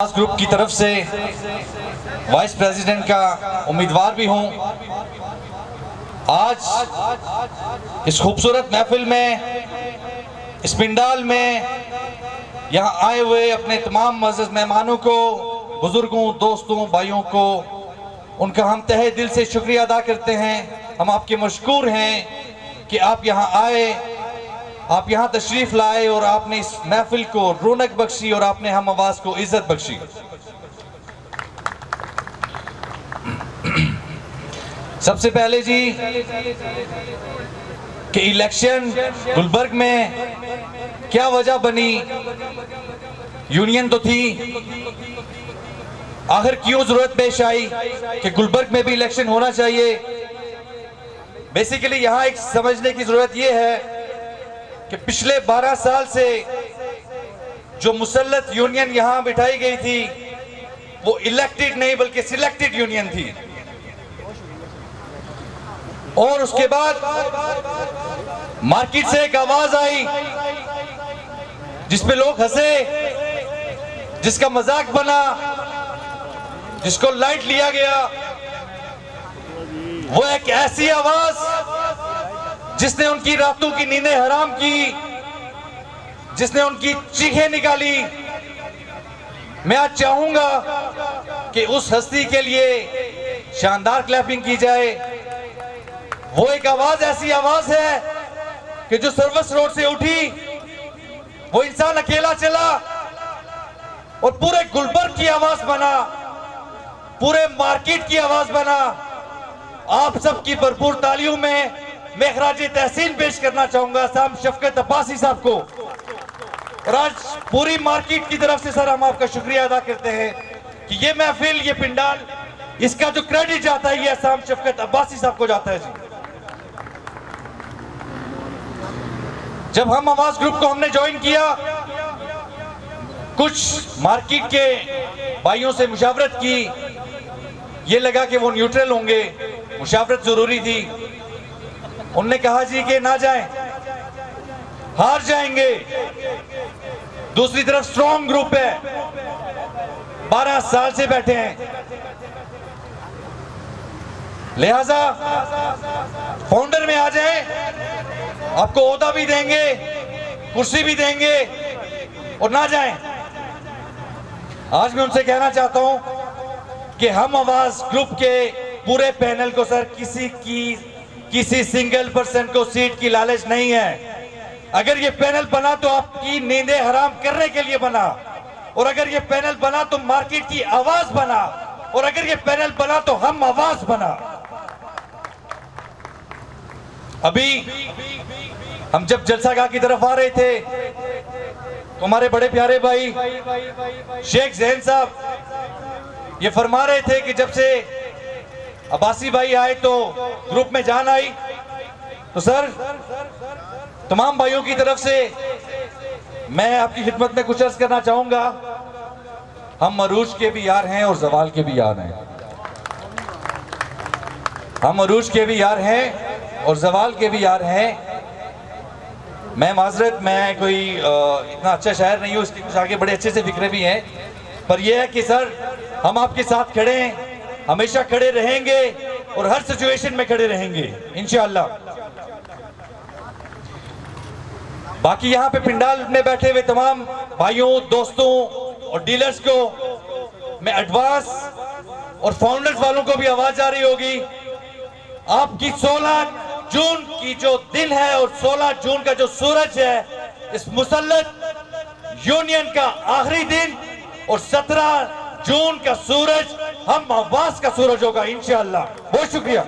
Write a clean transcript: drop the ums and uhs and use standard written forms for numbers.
Group की तरफ से वाइस प्रेसिडेंट का उम्मीदवार भी हूं। आज इस खूबसूरत महफिल में, इस पिंडाल में यहां आए हुए अपने तमाम मुअज़्ज़ज़ मेहमानों को, बुजुर्गों, दोस्तों, भाइयों को, उनका हम तहे दिल से शुक्रिया अदा करते हैं। हम आपके मशकूर हैं कि आप यहां आए, आप यहाँ तशरीफ लाए और आपने इस महफिल को रौनक बख्शी और आपने हम आवाज को इज्जत बख्शी। सबसे पहले जी कि इलेक्शन गुलबर्ग में क्या वजह बनी, यूनियन तो थी, आखिर क्यों जरूरत पेश आई कि गुलबर्ग में भी इलेक्शन होना चाहिए। बेसिकली यहाँ एक समझने की जरूरत यह है कि पिछले 12 साल से जो मुसल्लत यूनियन यहां बिठाई गई थी वो इलेक्टेड नहीं बल्कि सिलेक्टेड यूनियन थी। और उसके बाद मार्केट से एक आवाज आई जिसपे लोग हंसे, जिसका मजाक बना, जिसको लाइट लिया गया। वो एक ऐसी आवाज जिसने उनकी रातों की नींदें हराम की, जिसने उनकी चीखें निकाली। मैं आज चाहूंगा कि उस हस्ती के लिए शानदार क्लैपिंग की जाए। वो एक आवाज ऐसी आवाज है कि जो सर्विस रोड से उठी, वो इंसान अकेला चला और पूरे गुलबर्ग की आवाज बना, पूरे मार्केट की आवाज बना। आप सबकी भरपूर तालियों में मैं खराज तहसीन पेश करना चाहूंगा साम शफकत अब्बासी साहब को। और आज पूरी मार्केट की तरफ से सर हम आपका शुक्रिया अदा करते हैं कि ये महफिल, ये पिंडाल, इसका जो क्रेडिट जाता है ये साम शफकत अब्बासी साहब को जाता है जी। जब हम आवाज ग्रुप को हमने ज्वाइन किया, कुछ मार्केट के भाइयों से मुशावरत की, ये लगा कि वो न्यूट्रल होंगे, मुशावरत जरूरी थी। उनने कहा जी कि ना जाएं, हार जाएंगे। दूसरी तरफ स्ट्रॉन्ग ग्रुप है, 12 साल से बैठे हैं, लिहाजा फाउंडर में आ जाएं, आपको ओहदा भी देंगे, कुर्सी भी देंगे, और ना जाएं। आज मैं उनसे कहना चाहता हूं कि हम आवाज ग्रुप के पूरे पैनल को सर किसी सिंगल पर्सन को सीट की लालच नहीं है। अगर ये पैनल बना तो आपकी नींदें हराम करने के लिए बना, और अगर ये पैनल बना तो मार्केट की आवाज बना, और अगर ये पैनल बना तो हम आवाज बना। अभी हम जब जलसागाह की तरफ आ रहे थे तो हमारे बड़े प्यारे भाई शेख जैन साहब ये फरमा रहे थे कि जब से अब्बासी भाई आए तो ग्रुप में जान आई। तो सर तमाम भाइयों की तरफ से मैं आपकी खिदमत में कुछ अर्ज करना चाहूंगा। हम मरूज के भी यार हैं और जवाल के भी यार हैं। हम मरूज के भी यार हैं और जवाल के भी यार हैं। मैं माजरत, मैं कोई इतना अच्छा शायर नहीं हूँ, इसके कुछ आगे बड़े अच्छे से फिक्रे भी हैं, पर यह है कि सर हम आपके साथ खड़े हैं, हमेशा खड़े रहेंगे और हर सिचुएशन में खड़े रहेंगे इंशाअल्लाह। बाकी यहाँ पे पिंडाल में बैठे हुए तमाम भाइयों, दोस्तों और डीलर्स को मैं एडवांस और फाउंडर्स वालों को भी आवाज जा रही होगी। आपकी 16 जून की जो दिन है और 16 जून का जो सूरज है, इस मुसल्लत यूनियन का आखिरी दिन, और 17 जून का सूरज हम आवाज का सूरज होगा इंशाअल्लाह। बहुत शुक्रिया।